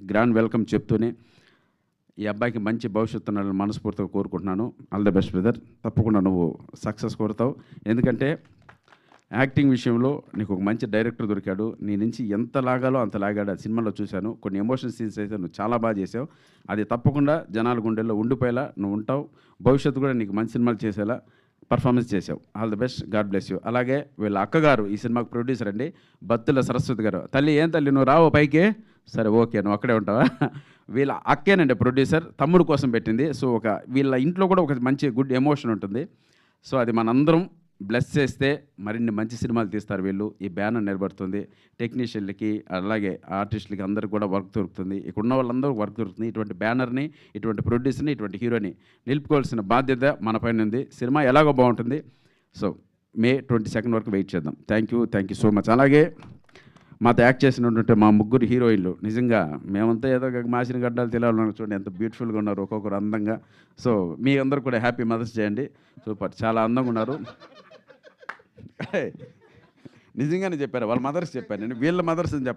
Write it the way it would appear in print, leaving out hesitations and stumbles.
Grand welcome చెప్తూనే ఈ అబ్బాయికి మంచి భవిష్యత్తు ఉండాలని మనస్ఫూర్తిగా కోరుకుంటున్నాను. All the best brother. తప్పకుండా నువ్వు సక్సెస్ కోరుతావు. ఎందుకంటే యాక్టింగ్ విషయంలో నీకు ఒక మంచి డైరెక్టర్ దొరికాడు. నీ నుంచి ఎంత లాగాలో అంత లాగాడు. ఆ సినిమాలో చూశాను. కొన్ని ఎమోషనల్ సీన్స్ అయితే నువ్వు చాలా బాగా చేసావు. అది తప్పకుండా జనాల గుండెల్లో ఉండిపోయేలా నువ్వు ఉంటావు. భవిష్యత్తు కూడా నీకు మంచి సినిమాలు చేసేలా పర్ఫార్మెన్స్ చేసావు. All the best. God bless you. అలాగే వీళ్ళ అక్కగారు ఈ సినిమాకి ప్రొడ్యూసర్ అండి, బత్తుల సరస్వతి గారు. తల్లి ఏం తల్లి నువ్వు రావు పైకి? సరే ఓకే, నువ్వు అక్కడే ఉంటావా? వీళ్ళ అక్కేనండి ప్రొడ్యూసర్, తమ్ముడు కోసం పెట్టింది. సో వీళ్ళ ఇంట్లో కూడా ఒక మంచి గుడ్ ఎమోషన్ ఉంటుంది. సో అది మనందరం బ్లెస్ చేస్తే మరిన్ని మంచి సినిమాలు తీస్తారు వీళ్ళు. ఈ బ్యానర్ నిలబడుతుంది. టెక్నీషియన్లకి అలాగే ఆర్టిస్టులకి అందరికి కూడా వర్క్ దొరుకుతుంది. ఇక్కడ ఉన్న వాళ్ళందరూ వర్క్ దొరుకుతుంది. ఇటువంటి బ్యానర్ని, ఇటువంటి ప్రొడ్యూసర్ని, ఇటువంటి హీరోని నిలుపుకోవాల్సిన బాధ్యత మన పైన ఉంది. సినిమా ఎలాగో బాగుంటుంది. సో May 22 వరకు వెయిట్ చేద్దాం. Thank you so much. అలాగే మాతో యాక్ట్ చేసినటువంటి మా ముగ్గురు హీరోయిన్లు నిజంగా మేమంతా ఏదో మాసిన గడ్డాలు తెలియాలన్నా చూడండి ఎంత బ్యూటిఫుల్గా ఉన్నారు, ఒక్కొక్కరు అందంగా. సో మీ అందరూ కూడా హ్యాపీ మదర్స్ డే అండి. సూపర్, చాలా అందంగా ఉన్నారు. నిజంగానే చెప్పారు, వాళ్ళ మదర్స్ చెప్పాను నేను, వీళ్ళ మదర్స్ అని చెప్పాను.